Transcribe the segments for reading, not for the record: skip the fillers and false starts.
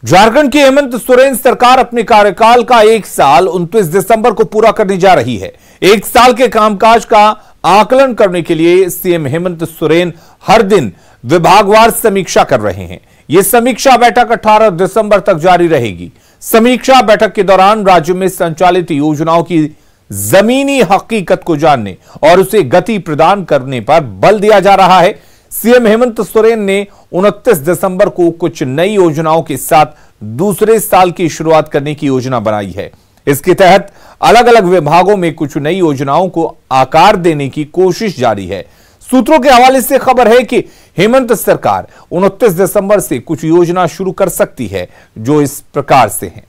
झारखंड की हेमंत सोरेन सरकार अपने कार्यकाल का 1 साल 29 दिसंबर को पूरा करने जा रही है। 1 साल के कामकाज का आकलन करने के लिए सीएम हेमंत सोरेन हर दिन विभागवार समीक्षा कर रहे हैं। यह समीक्षा बैठक 18 दिसंबर तक जारी रहेगी। समीक्षा बैठक के दौरान राज्य में संचालित योजनाओं की जमीनी हकीकत को जानने और उसे गति प्रदान करने पर बल दिया जा रहा है। सीएम हेमंत सोरेन ने 29 दिसंबर को कुछ नई योजनाओं के साथ दूसरे साल की शुरुआत करने की योजना बनाई है। इसके तहत अलग अलग विभागों में कुछ नई योजनाओं को आकार देने की कोशिश जारी है। सूत्रों के हवाले से खबर है कि हेमंत सरकार 29 दिसंबर से कुछ योजना शुरू कर सकती है, जो इस प्रकार से हैं।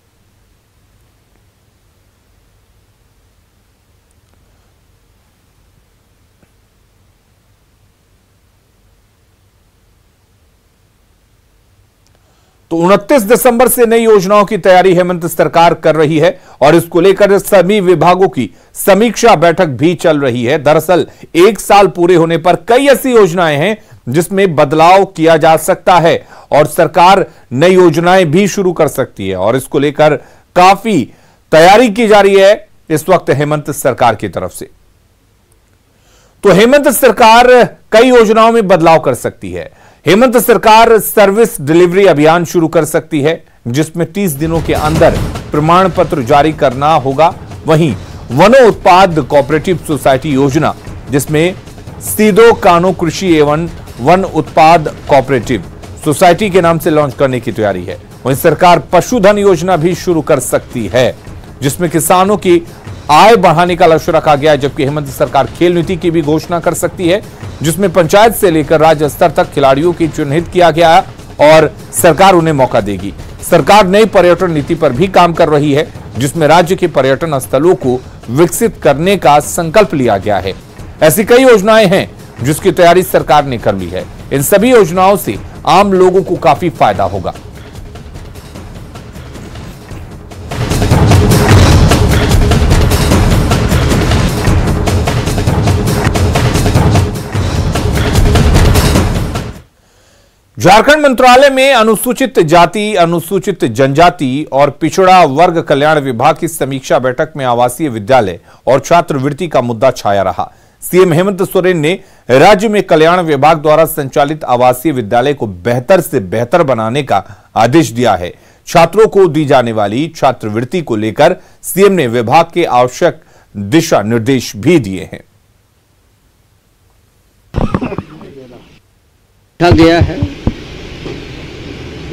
तो 29 दिसंबर से नई योजनाओं की तैयारी हेमंत सरकार कर रही है और इसको लेकर सभी विभागों की समीक्षा बैठक भी चल रही है। दरअसल 1 साल पूरे होने पर कई ऐसी योजनाएं हैं जिसमें बदलाव किया जा सकता है और सरकार नई योजनाएं भी शुरू कर सकती है और इसको लेकर काफी तैयारी की जा रही है इस वक्त हेमंत सरकार की तरफ से। तो हेमंत सरकार कई योजनाओं में बदलाव कर सकती है। हेमंत सरकार सर्विस डिलीवरी अभियान शुरू कर सकती है, जिसमें 30 दिनों के अंदर प्रमाण पत्र जारी करना होगा। वहीं वनो उत्पाद कोऑपरेटिव सोसाइटी योजना, जिसमें सीधो कानो कृषि एवं वन उत्पाद कोऑपरेटिव सोसाइटी के नाम से लॉन्च करने की तैयारी है। वहीं सरकार पशुधन योजना भी शुरू कर सकती है, जिसमें किसानों की आय बढ़ाने का लक्ष्य रखा गया है। जबकि हेमंत सरकार खेल नीति की भी घोषणा कर सकती है, जिसमें पंचायत से लेकर राज्य स्तर तक खिलाड़ियों की चिन्हित किया गया है और सरकार उन्हें मौका देगी। सरकार नई पर्यटन नीति पर भी काम कर रही है, जिसमें राज्य के पर्यटन स्थलों को विकसित करने का संकल्प लिया गया है। ऐसी कई योजनाएं हैं जिसकी तैयारी सरकार ने कर ली है। इन सभी योजनाओं से आम लोगों को काफी फायदा होगा। झारखंड मंत्रालय में अनुसूचित जाति, अनुसूचित जनजाति और पिछड़ा वर्ग कल्याण विभाग की समीक्षा बैठक में आवासीय विद्यालय और छात्रवृत्ति का मुद्दा छाया रहा। सीएम हेमंत सोरेन ने राज्य में कल्याण विभाग द्वारा संचालित आवासीय विद्यालय को बेहतर से बेहतर बनाने का आदेश दिया है। छात्रों को दी जाने वाली छात्रवृत्ति को लेकर सीएम ने विभाग के आवश्यक दिशा निर्देश भी दिए हैं। गया है,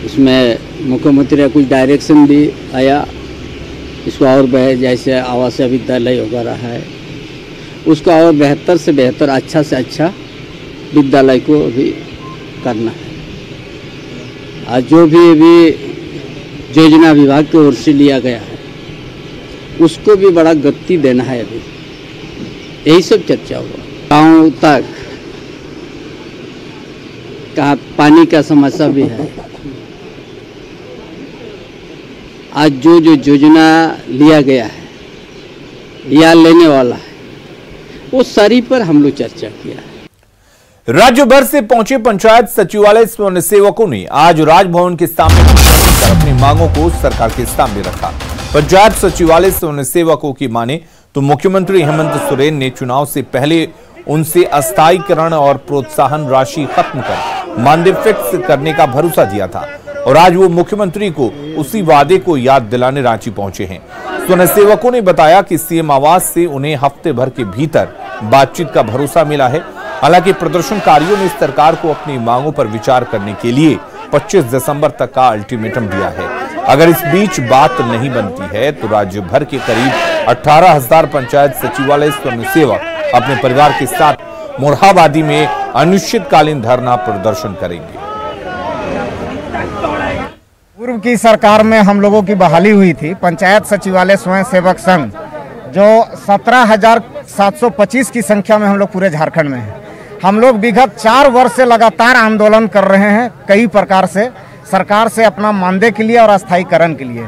उसमें मुख्यमंत्री का कुछ डायरेक्शन भी आया। इसको और जैसे आवासीय विद्यालय वगैरह है, उसका और बेहतर से बेहतर, अच्छा से अच्छा विद्यालय को भी करना है। आज जो भी अभी योजना विभाग की ओर से लिया गया है, उसको भी बड़ा गति देना है। अभी यही सब चर्चा हुआ। गाँव तक कहाँ पानी का समस्या भी है। आज जो योजना लिया गया है या लेने वाला है, वो सारी पर हम लोग चर्चा किया है। राज्य भर से पहुंचे पंचायत सचिवालय स्वयंसेवकों ने आज राजभवन के सामने अपनी मांगों को सरकार के सामने रखा। पंचायत सचिवालय स्वयंसेवकों की माने तो मुख्यमंत्री हेमंत सोरेन ने चुनाव से पहले उनसे अस्थायीकरण और प्रोत्साहन राशि खत्म कर मानदेय फिक्स करने का भरोसा दिया था और आज वो मुख्यमंत्री को उसी वादे को याद दिलाने रांची पहुंचे हैं। स्वयंसेवकों ने बताया कि सीएम आवास से उन्हें हफ्ते भर के भीतर बातचीत का भरोसा मिला है। हालांकि प्रदर्शनकारियों ने सरकार को अपनी मांगों पर विचार करने के लिए 25 दिसंबर तक का अल्टीमेटम दिया है। अगर इस बीच बात नहीं बनती है तो राज्य भर के करीब 18,000 पंचायत सचिवालय स्वयंसेवक अपने परिवार के साथ मोरहाबादी में अनिश्चितकालीन धरना प्रदर्शन करेंगे। पूर्व की सरकार में हम लोगों की बहाली हुई थी पंचायत सचिवालय स्वयंसेवक संघ, जो 17,725 की संख्या में हम लोग पूरे झारखंड में हैं। हम लोग विगत 4 वर्ष से लगातार आंदोलन कर रहे हैं कई प्रकार से, सरकार से अपना मानदेय के लिए और अस्थायीकरण के लिए।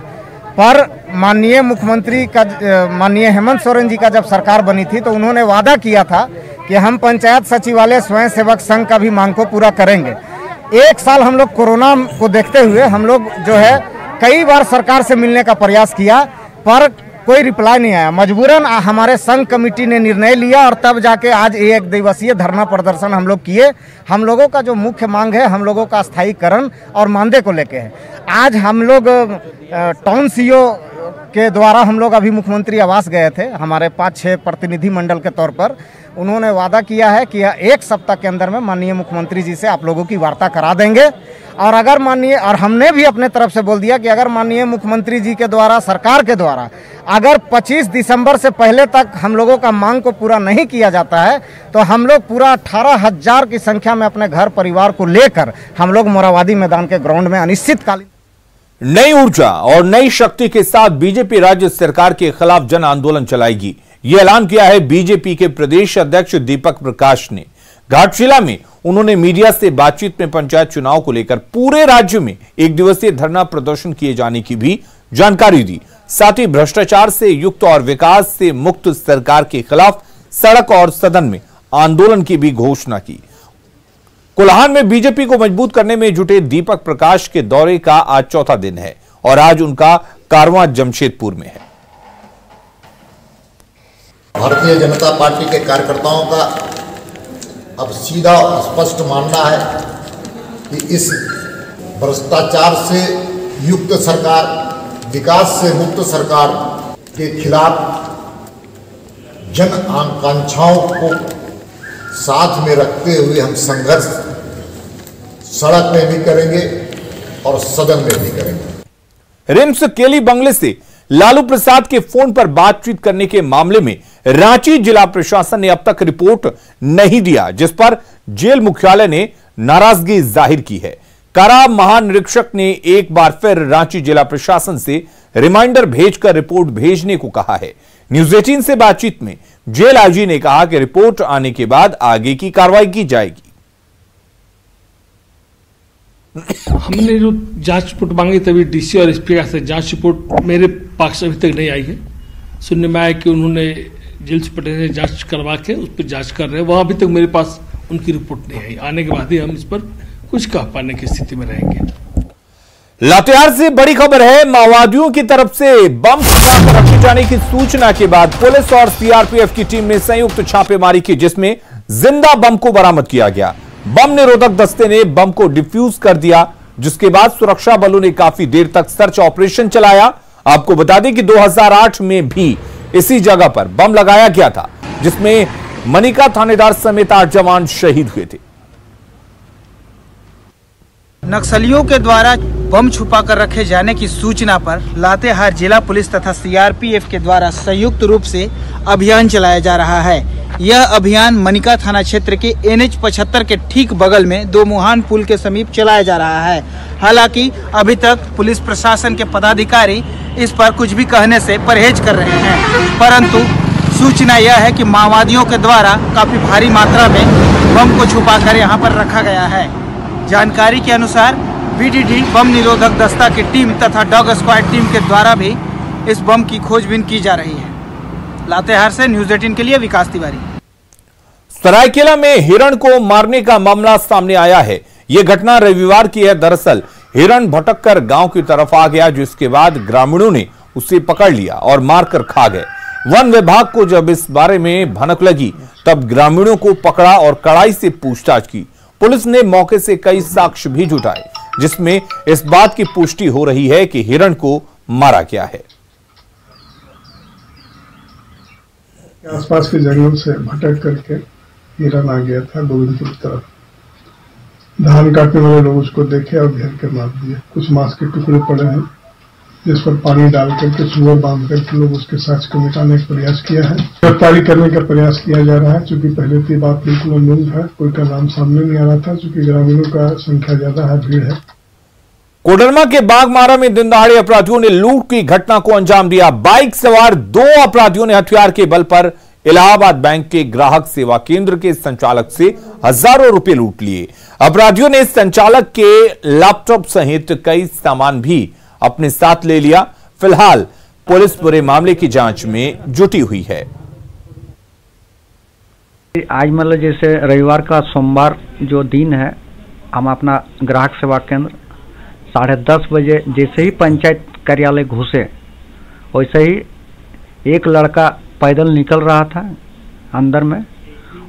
पर माननीय मुख्यमंत्री का, माननीय हेमंत सोरेन जी का जब सरकार बनी थी तो उन्होंने वादा किया था कि हम पंचायत सचिवालय स्वयंसेवक संघ का भी मांग को पूरा करेंगे। 1 साल हम लोग कोरोना को देखते हुए हम लोग जो है कई बार सरकार से मिलने का प्रयास किया पर कोई रिप्लाई नहीं आया। मजबूरन हमारे संघ कमेटी ने निर्णय लिया और तब जाके आज एक दिवसीय धरना प्रदर्शन हम लोग किए। हम लोगों का जो मुख्य मांग है हम लोगों का स्थायीकरण और मानदेय को लेके है। आज हम लोग टाउन सीओ के द्वारा हम लोग अभी मुख्यमंत्री आवास गए थे, हमारे 5-6 प्रतिनिधि मंडल के तौर पर। उन्होंने वादा किया है कि एक सप्ताह के अंदर में माननीय मुख्यमंत्री जी से आप लोगों की वार्ता करा देंगे और अगर माननीय, और हमने भी अपने तरफ से बोल दिया कि अगर माननीय मुख्यमंत्री जी के द्वारा, सरकार के द्वारा अगर 25 दिसंबर से पहले तक हम लोगों का मांग को पूरा नहीं किया जाता है तो हम लोग पूरा 18,000 की संख्या में अपने घर परिवार को लेकर हम लोग मोराबादी मैदान के ग्राउंड में अनिश्चितकालीन नई ऊर्जा और नई शक्ति के साथ बीजेपी राज्य सरकार के खिलाफ जन आंदोलन चलाएगी। यह ऐलान किया है बीजेपी के प्रदेश अध्यक्ष दीपक प्रकाश ने। घाटशिला में उन्होंने मीडिया से बातचीत में पंचायत चुनाव को लेकर पूरे राज्य में एक दिवसीय धरना प्रदर्शन किए जाने की भी जानकारी दी। साथ ही भ्रष्टाचार से युक्त और विकास से मुक्त सरकार के खिलाफ सड़क और सदन में आंदोलन की भी घोषणा की। कोल्हान में बीजेपी को मजबूत करने में जुटे दीपक प्रकाश के दौरे का आज चौथा दिन है और आज उनका कारवां जमशेदपुर में है। भारतीय जनता पार्टी के कार्यकर्ताओं का अब सीधा स्पष्ट मानना है कि इस भ्रष्टाचार से युक्त सरकार, विकास से मुक्त सरकार के खिलाफ जन आकांक्षाओं को साथ में रखते हुए हम संघर्ष सड़क में भी करेंगे और सदन में भी करेंगे। रिम्स केली बंगले से लालू प्रसाद के फोन पर बातचीत करने के मामले में रांची जिला प्रशासन ने अब तक रिपोर्ट नहीं दिया, जिस पर जेल मुख्यालय ने नाराजगी जाहिर की है। कारा महानिरीक्षक ने एक बार फिर रांची जिला प्रशासन से रिमाइंडर भेजकर रिपोर्ट भेजने को कहा है। न्यूज 18 से बातचीत में जेल आईजी ने कहा कि रिपोर्ट आने के बाद आगे की कार्रवाई की जाएगी। हमने जो जांच रिपोर्ट मांगी तभी डीसी और एसपी से जांच रिपोर्ट मेरे पास से अभी तक नहीं आई है। सुनने में आया कि उन्होंने जेल सुपरिटेंडेंट से जांच करवा के उस पर जांच कर रहे हैं। वह अभी तक मेरे पास उनकी रिपोर्ट नहीं आई। आने के बाद ही हम इस पर कुछ कह पाने की स्थिति में रहेंगे। लातेहार से बड़ी खबर है। माओवादियों की तरफ से बम छुपाकर रखे जाने की सूचना के बाद पुलिस और सीआरपीएफ की टीम ने संयुक्त छापेमारी की, जिसमें जिंदा बम को बरामद किया गया। बम निरोधक दस्ते ने बम को डिफ्यूज कर दिया, जिसके बाद सुरक्षा बलों ने काफी देर तक सर्च ऑपरेशन चलाया। आपको बता दें कि 2008 में भी इसी जगह पर बम लगाया गया था, जिसमें मनिका थानेदार समेत 8 जवान शहीद हुए थे। नक्सलियों के द्वारा बम छुपाकर रखे जाने की सूचना पर लातेहार जिला पुलिस तथा सीआरपीएफ के द्वारा संयुक्त रूप से अभियान चलाया जा रहा है। यह अभियान मनिका थाना क्षेत्र के NH 75 के ठीक बगल में दो मुहान पुल के समीप चलाया जा रहा है। हालांकि अभी तक पुलिस प्रशासन के पदाधिकारी इस पर कुछ भी कहने से परहेज कर रहे हैं, परंतु सूचना यह है कि माओवादियों के द्वारा काफी भारी मात्रा में बम को छुपाकर यहां पर रखा गया है। जानकारी के अनुसार VDD बम निरोधक दस्ता की टीम तथा डॉग स्क्वाड टीम के द्वारा भी इस बम की खोजबीन की जा रही है। लातेहार से न्यूज 18 के लिए विकास तिवारी। सरायकेला में हिरण को मारने का मामला सामने आया है। यह घटना रविवार की है। दरअसल हिरण भटककर गांव की तरफ आ गया, जिसके बाद ग्रामीणों ने उसे पकड़ लिया और मारकर खा गए। वन विभाग को जब इस बारे में भनक लगी, तब ग्रामीणों को पकड़ा और कड़ाई से पूछताछ की। पुलिस ने मौके से कई साक्ष्य भी जुटाए, जिसमें इस बात की पुष्टि हो रही है कि हिरण को मारा गया है। आसपास के जंगलों से भटक करके हिरण आ गया था गोविंदपुर की तरफ। धान काटने वाले लोग उसको देखे और घेर के मार दिए। कुछ मांस के टुकड़े पड़े हैं, जिस पर पानी डाल करके सुअर बांध करके लोग उसके साक्ष्य को मिटाने का प्रयास किया है। गिरफ्तारी करने का प्रयास किया जा रहा है, चूंकि पहले की बात बिल्कुल अनून है, कोई का नाम सामने नहीं आ रहा था, चूंकि ग्रामीणों का संख्या ज्यादा है, भीड़ है। कोडरमा के बागमारा में दिन दहाड़े अपराधियों ने लूट की घटना को अंजाम दिया। बाइक सवार 2 अपराधियों ने हथियार के बल पर इलाहाबाद बैंक के ग्राहक सेवा केंद्र के संचालक से हजारों रुपए लूट लिए। अपराधियों ने संचालक के लैपटॉप सहित कई सामान भी अपने साथ ले लिया। फिलहाल पुलिस पूरे मामले की जांच में जुटी हुई है। आज मतलब जैसे रविवार का सोमवार जो दिन है, हम अपना ग्राहक सेवा केंद्र 10:30 बजे जैसे ही पंचायत कार्यालय घुसे वैसे ही एक लड़का पैदल निकल रहा था अंदर में,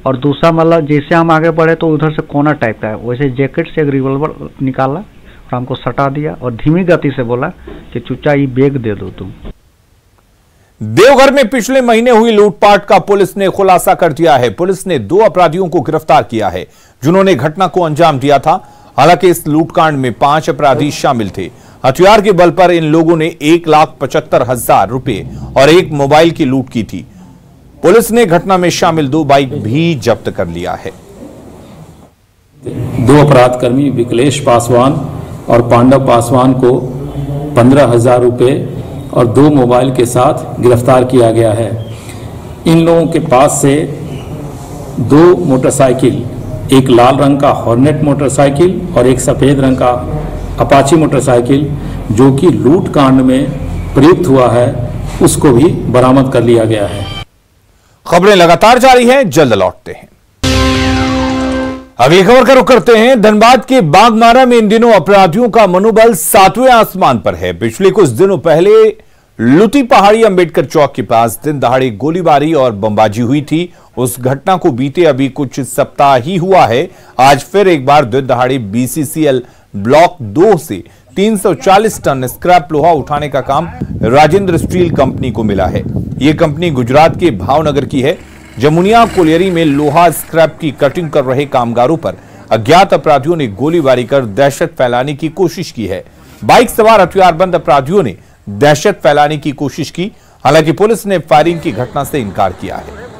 और दूसरा मतलब जैसे हम आगे बढ़े तो उधर से कोना टाइप का है, वैसे जैकेट से एक रिवॉल्वर निकाला और हमको सटा दिया और धीमी गति से बोला कि चुच्चा ये बैग दे दो तुम। देवघर में पिछले महीने हुई लूटपाट का पुलिस ने खुलासा कर दिया है। पुलिस ने 2 अपराधियों को गिरफ्तार किया है जिन्होंने घटना को अंजाम दिया था। हालांकि इस लूटकांड में 5 अपराधी शामिल थे। हथियार के बल पर इन लोगों ने 1,75,000 रुपए और एक मोबाइल की लूट की थी। पुलिस ने घटना में शामिल 2 बाइक भी जब्त कर लिया है। 2 अपराधकर्मी विकलेश पासवान और पांडव पासवान को 15,000 रुपए और 2 मोबाइल के साथ गिरफ्तार किया गया है। इन लोगों के पास से 2 मोटरसाइकिल, एक लाल रंग का हॉर्नेट मोटरसाइकिल और एक सफेद रंग का अपाची मोटरसाइकिल जो कि लूट कांड में प्रयुक्त हुआ है, उसको भी बरामद कर लिया गया है। खबरें लगातार जारी हैं, जल्द लौटते हैं। अगली खबर का रुख करते हैं। धनबाद के बागमारा में इन दिनों अपराधियों का मनोबल 7वें आसमान पर है। पिछले कुछ दिनों पहले लुती पहाड़ी अंबेडकर चौक के पास दिन दहाड़े गोलीबारी और बमबाजी हुई थी। उस घटना को बीते अभी कुछ सप्ताह ही हुआ है। आज फिर एक बार दिन दहाड़े BCCL ब्लॉक 2 से 340 टन स्क्रैप लोहा उठाने का काम राजेंद्र स्टील कंपनी को मिला है। यह कंपनी गुजरात के भावनगर की है। जमुनिया कोलियरी में लोहा स्क्रैप की कटिंग कर रहे कामगारों पर अज्ञात अपराधियों ने गोलीबारी कर दहशत फैलाने की कोशिश की है। बाइक सवार हथियारबंद अपराधियों ने दहशत फैलाने की कोशिश की। हालांकि पुलिस ने फायरिंग की घटना से इनकार किया है।